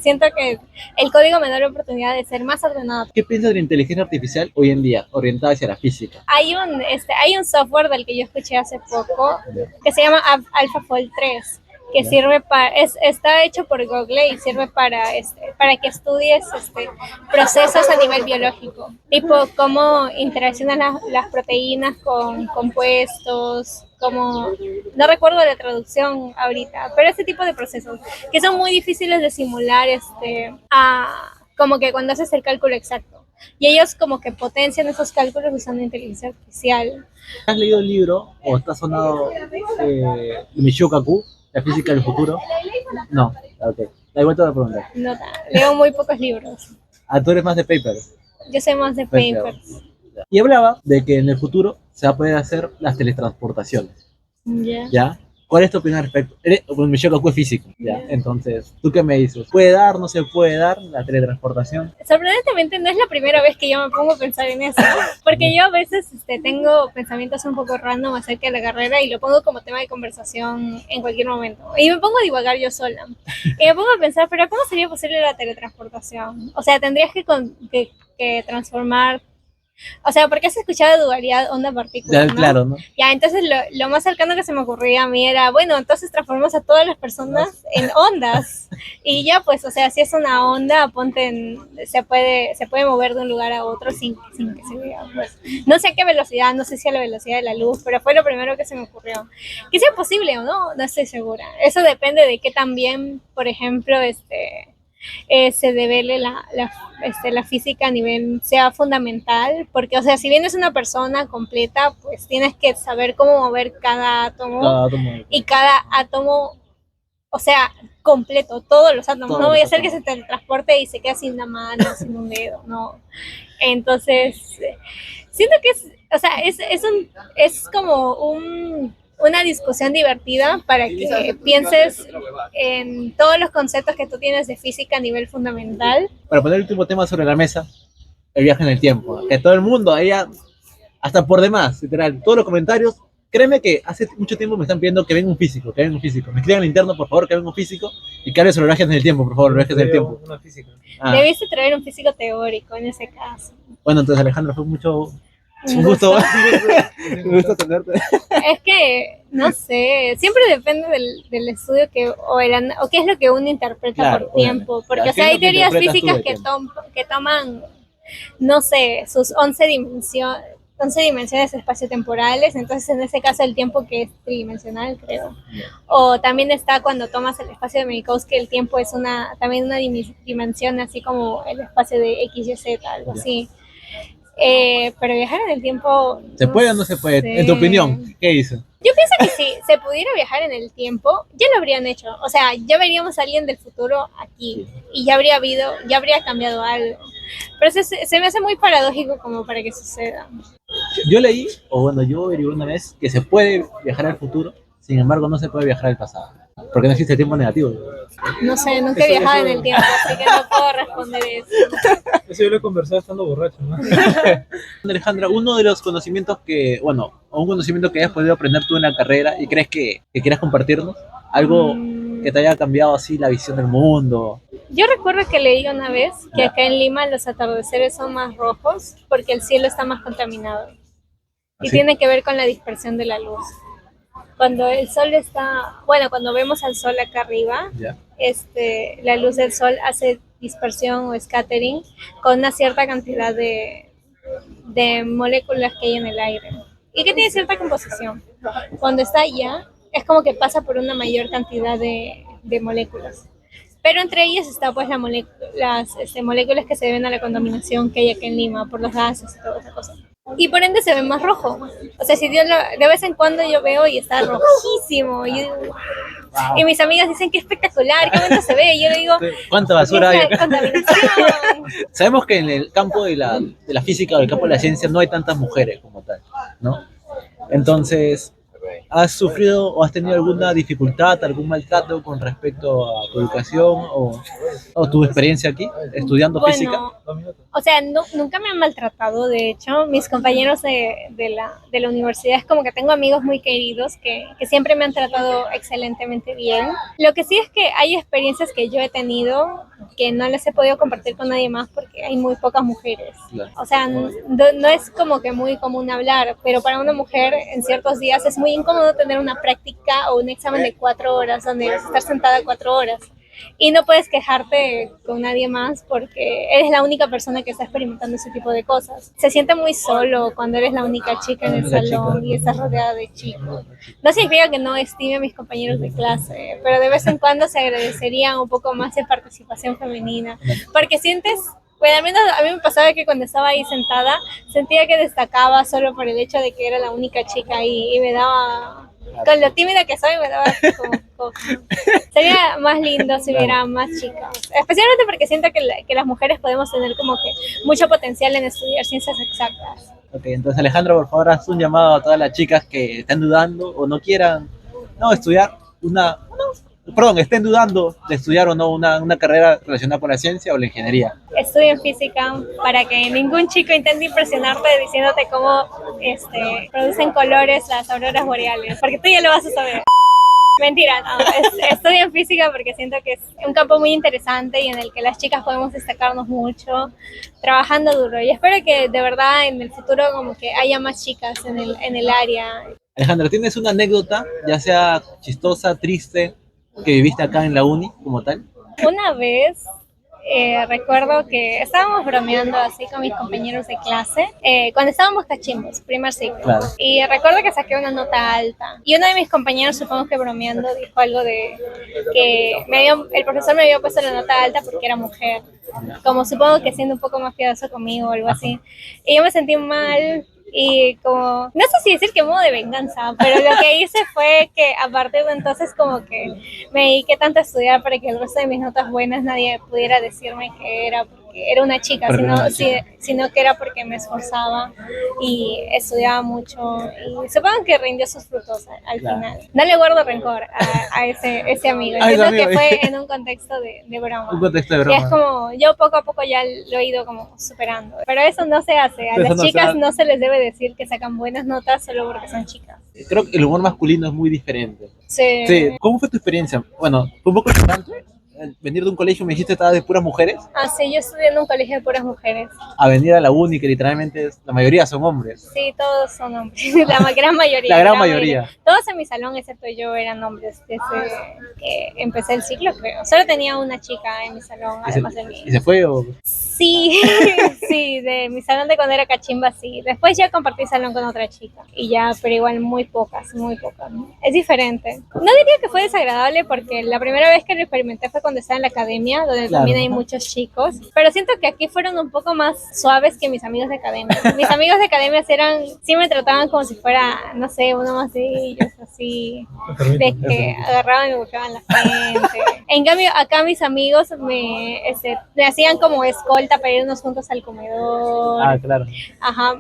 siento que el código me da la oportunidad de ser más ordenada. ¿Qué piensas de la inteligencia artificial hoy en día, orientada hacia la física? Hay un software del que yo escuché hace poco que se llama AlphaFold 3, que sirve está hecho por Google y sirve para que estudies procesos a nivel biológico, tipo cómo interaccionan las proteínas con compuestos, no recuerdo la traducción ahorita, pero ese tipo de procesos que son muy difíciles de simular como que cuando haces el cálculo exacto. Y ellos como que potencian esos cálculos usando inteligencia artificial. ¿Has leído el libro o está sonado Michio Kaku, La física del futuro? No, ok. Da igual te voy a preguntar. No, leo muy pocos libros. Ah, tú eres más de papers. Yo soy más de papers. Y hablaba de que en el futuro se va a poder hacer las teletransportaciones. ¿Ya? ¿Cuál es tu opinión al respecto? Michio Kaku es físico, ¿ya? Entonces, ¿tú qué me dices? ¿Puede dar, no se puede dar la teletransportación? Sorprendentemente no es la primera vez que yo me pongo a pensar en eso, porque yo a veces tengo pensamientos un poco random acerca de la carrera y lo pongo como tema de conversación en cualquier momento. Y me pongo a divagar yo sola. Y me pongo a pensar, pero ¿cómo sería posible la teletransportación? O sea, tendrías que transformar. O sea, porque has escuchado dualidad onda-partícula, ¿no? Claro, ¿no? Ya, entonces lo más cercano que se me ocurría a mí era, bueno, entonces transformamos a todas las personas en ondas. Y ya, pues, o sea, si es una onda, se puede mover de un lugar a otro sin que se vea, pues. No sé a qué velocidad, no sé si a la velocidad de la luz, pero fue lo primero que se me ocurrió. Que sea posible o no, no estoy segura. Eso depende de qué también, por ejemplo, se devele la física a nivel sea fundamental, porque, o sea, si bien es una persona completa, pues tienes que saber cómo mover cada átomo. Y cada átomo, o sea, completo, todos los átomos. No voy a hacer que se teletransporte y se quede sin una mano, sin un dedo, no. Entonces, siento que es como una discusión divertida para que pienses en todos los conceptos que tú tienes de física a nivel fundamental. Para poner el último tema sobre la mesa, el viaje en el tiempo. Que todo el mundo, hasta por demás, literal, todos los comentarios, créeme que hace mucho tiempo me están pidiendo que venga un físico, Me escriban al interno, por favor, que venga un físico y que hable sobre viajes en el tiempo, por favor, viajes en el tiempo. Debiste traer un físico teórico en ese caso. Bueno, entonces Alejandro, fue mucho Un gusto, un gusto tenerte. Es que, no sé, siempre depende del estudio o qué es lo que uno interpreta Claro, por tiempo. Porque, claro, o sea, ¿qué es hay lo que teorías interpretas tú físicas de tiempo? que toman, no sé, sus 11 dimensiones espaciotemporales, entonces en ese caso el tiempo que es tridimensional, creo. O también está cuando tomas el espacio de Minkowski, el tiempo es también una dimensión así como el espacio de X, Y, Z, algo así. Pero viajar en el tiempo. ¿Se No puede o no se puede? En tu opinión, sé. ¿qué dices? Yo pienso que si se pudiera viajar en el tiempo, ya lo habrían hecho. O sea, ya veríamos a alguien del futuro aquí y ya habría cambiado algo. Pero se me hace muy paradójico como para que suceda. Yo leí, o bueno, yo averigué una vez que se puede viajar al futuro, sin embargo no se puede viajar al pasado, porque no existe tiempo negativo. No sé, nunca he viajado en el tiempo, así que no puedo responder eso. Eso yo lo he conversado estando borracho, ¿no? Alejandra, uno de los conocimientos que, bueno, o un conocimiento que hayas podido aprender tú en la carrera y crees que quieras compartirnos, algo que te haya cambiado así la visión del mundo. Yo recuerdo que leí una vez que acá en Lima los atardeceres son más rojos porque el cielo está más contaminado. Y ¿Así? tiene que ver con la dispersión de la luz. Cuando el sol cuando vemos al sol acá arriba, ¿Ya? la luz del sol hace dispersión o scattering con una cierta cantidad de moléculas que hay en el aire y que tiene cierta composición. Cuando está allá, es como que pasa por una mayor cantidad de moléculas. Pero entre ellas está pues las moléculas que se deben a la contaminación que hay aquí en Lima por los gases y toda esa cosa. Y por ende se ve más rojo. O sea, si de vez en cuando yo veo y está rojísimo. Y, y mis amigas dicen que espectacular, qué bonito se ve. Y yo le digo, ¿Cuánta basura hay "Esa acá? contaminación". Sabemos que en el campo de la física o el campo de la ciencia no hay tantas mujeres como tal, ¿no? Entonces, ¿has sufrido o has tenido alguna dificultad, algún maltrato con respecto a tu educación o tu experiencia aquí, estudiando física? Bueno, o sea, nunca me han maltratado, de hecho, mis compañeros de la universidad es como que tengo amigos muy queridos que siempre me han tratado excelentemente bien. Lo que sí es que hay experiencias que yo he tenido que no les he podido compartir con nadie más porque hay muy pocas mujeres. Claro. O sea, no es como que muy común hablar, pero para una mujer en ciertos días es muy incómodo tener una práctica o un examen de 4 horas donde vas a estar sentada 4 horas. Y no puedes quejarte con nadie más porque eres la única persona que está experimentando ese tipo de cosas. Se siente muy solo cuando eres la única chica en el salón y estás rodeada de chicos. No significa que no estime a mis compañeros de clase, pero de vez en cuando se agradecería un poco más de participación femenina, porque sientes... Bueno, al menos a mí me pasaba que cuando estaba ahí sentada sentía que destacaba solo por el hecho de que era la única chica ahí y me daba, con lo tímida que soy, me daba como sería más lindo si hubiera más chicas, especialmente porque siento que las mujeres podemos tener como que mucho potencial en estudiar ciencias exactas. Ok, entonces Alejandra, por favor, haz un llamado a todas las chicas que estén dudando o no quieran estudiar estén dudando de estudiar o no una carrera relacionada con la ciencia o la ingeniería. Estudien física para que ningún chico intente impresionarte diciéndote cómo producen colores las auroras boreales, porque tú ya lo vas a saber. Mentira, no, estudien física porque siento que es un campo muy interesante y en el que las chicas podemos destacarnos mucho, trabajando duro. Y espero que de verdad en el futuro como que haya más chicas en el área. Alejandra, ¿tienes una anécdota, ya sea chistosa, triste, que viviste acá en la uni como tal? Una vez recuerdo que estábamos bromeando así con mis compañeros de clase cuando estábamos cachimbos, primer ciclo. Claro. Y recuerdo que saqué una nota alta. Y uno de mis compañeros, supongo que bromeando, dijo algo de que el profesor me había puesto la nota alta porque era mujer. Como supongo que siendo un poco más piadoso conmigo o algo así. Y yo me sentí mal. Y como, no sé si decir que modo de venganza, pero lo que hice fue que a partir de entonces como que me dediqué tanto a estudiar para que el resto de mis notas buenas nadie pudiera decirme que era porque era una chica, sino que era porque me esforzaba y estudiaba mucho y supongo que rindió sus frutos al final. No le guardo rencor a ese amigo, entiendo que fue en un contexto de broma. Un contexto de Y broma. es como, yo poco a poco ya lo he ido como superando. Pero eso no se hace. A Eso las no chicas se no se les debe decir que sacan buenas notas solo porque son chicas. Creo que el humor masculino es muy diferente. Sí. Sí. ¿Cómo fue tu experiencia? Bueno, fue un poco chocante venir de un colegio, me dijiste, estaba de puras mujeres, Ah, sí, yo estudié en un colegio de puras mujeres. a venir a la uni, que literalmente la mayoría son hombres. Sí, todos son hombres, gran mayoría. La gran mayoría. Todos en mi salón, excepto yo, eran hombres desde que empecé el ciclo, creo. Solo tenía una chica en mi salón, además de mí. ¿Y se fue o...? Sí, sí, de mi salón de cuando era cachimba, sí. Después ya compartí salón con otra chica y ya, pero igual muy pocas, muy pocas. Es diferente. No diría que fue desagradable porque la primera vez que lo experimenté fue cuando estaba en la academia, donde Claro. también hay muchos chicos, pero siento que aquí fueron un poco más suaves que mis amigos de academia. Mis amigos de academia sí me trataban como si fuera, no sé, uno más de ellos, así, de que agarraban y me golpeaban la frente. En cambio, acá mis amigos me hacían como escolta para irnos juntos al comedor. Ah, claro. Ajá,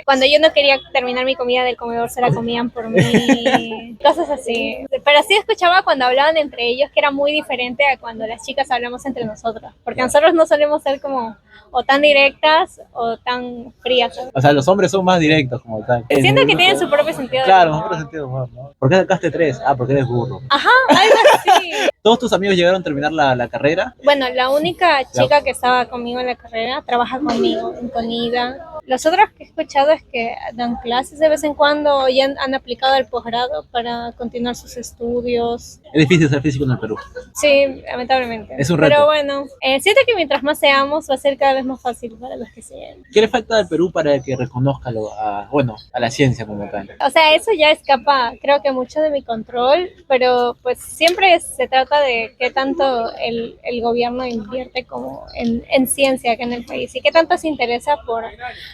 cuando yo no quería terminar mi comida del comedor, se la comían por mí, cosas así. Pero sí escuchaba cuando hablaban entre ellos que era muy diferente a cuando las chicas hablamos entre nosotras, porque nosotros no solemos ser como o tan directas o tan frías. O sea, los hombres son más directos como tal. Siento que tienen su propio sentido de Claro, humor. un propio sentido de humor, ¿no? ¿Por qué sacaste 3? Ah, porque eres burro. Ajá, algo así. ¿Todos tus amigos llegaron a terminar la carrera? Bueno, la única chica que estaba conmigo en la carrera trabaja conmigo en Conida. Los otros que he escuchado es que dan clases de vez en cuando y han aplicado el posgrado para continuar sus estudios. Es difícil ser físico en el Perú. Sí, lamentablemente. Es un reto. Pero bueno, siento que mientras más seamos va a ser cada vez más fácil para los que siguen. ¿Qué le falta al Perú para que reconozca a la ciencia como tal? O sea, eso ya escapa, creo que mucho de mi control, pero pues siempre se trata de qué tanto el gobierno invierte como en ciencia acá en el país y qué tanto se interesa por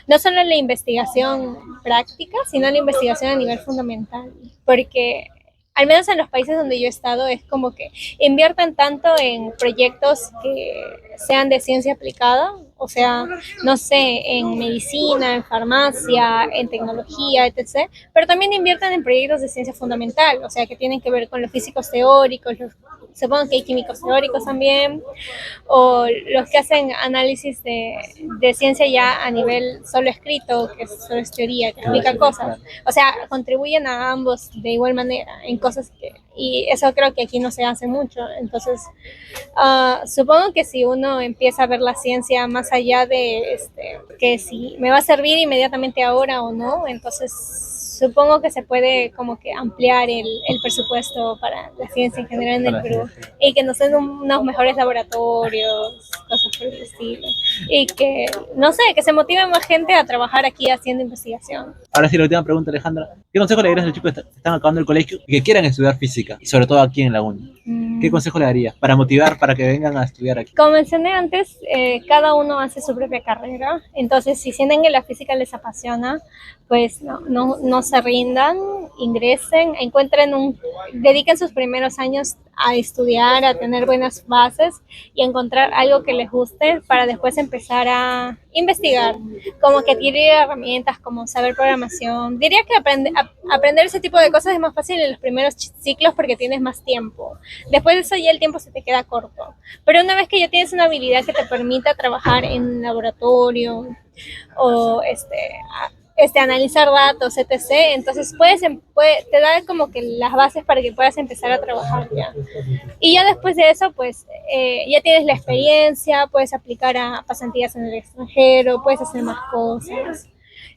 no solo la investigación práctica, sino la investigación a nivel fundamental, porque al menos en los países donde yo he estado es como que invierten tanto en proyectos que sean de ciencia aplicada, o sea, no sé, en medicina, en farmacia, en tecnología, etc. Pero también invierten en proyectos de ciencia fundamental, o sea, que tienen que ver con los físicos teóricos, supongo que hay químicos teóricos también, o los que hacen análisis de ciencia ya a nivel solo escrito, que solo es teoría, que explica cosas. O sea, contribuyen a ambos de igual manera en cosas y eso creo que aquí no se hace mucho. Entonces, supongo que si uno empieza a ver la ciencia más allá de que si me va a servir inmediatamente ahora o no, entonces supongo que se puede como que ampliar el presupuesto para la ciencia en general en el Perú y que nos den unos mejores laboratorios, cosas por el estilo. Y que, no sé, que se motive más gente a trabajar aquí haciendo investigación. Ahora sí, la última pregunta, Alejandra. ¿Qué consejo le darías a los chicos que están acabando el colegio y que quieran estudiar física? Y sobre todo aquí en la uni. ¿Qué consejo le darías para motivar, para que vengan a estudiar aquí? Como mencioné antes, cada uno hace su propia carrera. Entonces, si sienten que la física les apasiona, pues no se rindan, ingresen, dediquen sus primeros años a estudiar, a tener buenas bases y encontrar algo que les guste para después empezar a investigar, como que adquirir herramientas como saber programación. Diría que aprender ese tipo de cosas es más fácil en los primeros ciclos porque tienes más tiempo. Después de eso ya el tiempo se te queda corto. Pero una vez que ya tienes una habilidad que te permita trabajar en laboratorio o analizar datos, etc. Entonces te da como que las bases para que puedas empezar a trabajar ya. Y ya después de eso, pues ya tienes la experiencia, puedes aplicar a pasantías en el extranjero, puedes hacer más cosas.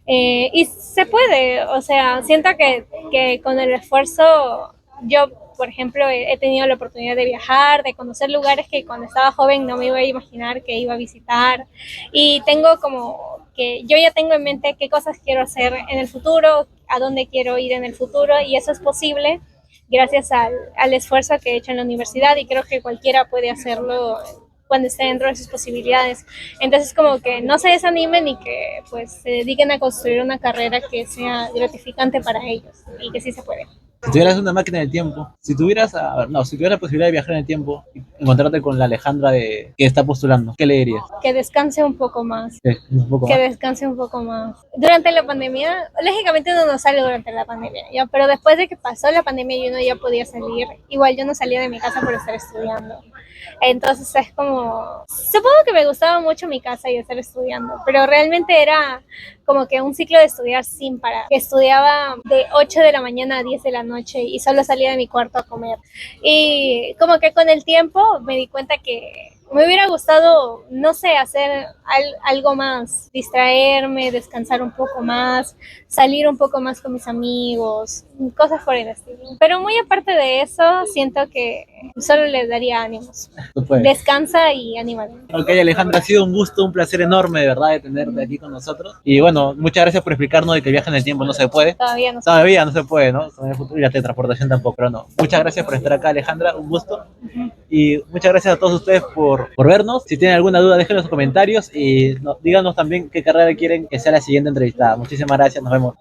Y se puede, o sea, siento que con el esfuerzo, yo, por ejemplo, he tenido la oportunidad de viajar, de conocer lugares que cuando estaba joven no me iba a imaginar que iba a visitar. Y tengo como que yo ya tengo en mente qué cosas quiero hacer en el futuro, a dónde quiero ir en el futuro, y eso es posible gracias al esfuerzo que he hecho en la universidad, y creo que cualquiera puede hacerlo cuando esté dentro de sus posibilidades. Entonces, como que no se desanimen y que pues se dediquen a construir una carrera que sea gratificante para ellos y que sí se puede. Si tuvieras una máquina del tiempo, si tuvieras la posibilidad de viajar en el tiempo y encontrarte con la Alejandra que está postulando, ¿qué le dirías? Que descanse un poco más. Un poco Que más. descanse un poco más. Durante la pandemia, lógicamente uno no sale durante la pandemia, ¿ya? Pero después de que pasó la pandemia y uno ya podía salir, igual yo no salía de mi casa por estar estudiando. Entonces es como, supongo que me gustaba mucho mi casa y estar estudiando, pero realmente era como que un ciclo de estudiar sin parar. Estudiaba de 8 de la mañana a 10 de la noche y solo salía de mi cuarto a comer. Y como que con el tiempo me di cuenta que me hubiera gustado, no sé, hacer algo más, distraerme, descansar un poco más, salir un poco más con mis amigos, cosas por el estilo. Pero muy aparte de eso, siento que solo les daría ánimos. Tú puedes. Descansa y anímate. Ok, Alejandra, ha sido un gusto, un placer enorme, de verdad, de tenerte aquí con nosotros. Y bueno, muchas gracias por explicarnos de que el viaje en el tiempo no se puede. Todavía no sé. Todavía no se puede, ¿no? En el futuro y la teletransportación tampoco, pero no. Muchas gracias por estar acá, Alejandra, un gusto. Y muchas gracias a todos ustedes por vernos. Si tienen alguna duda, déjenlo en los comentarios y díganos también qué carrera quieren que sea la siguiente entrevistada. Muchísimas gracias, nos vemos.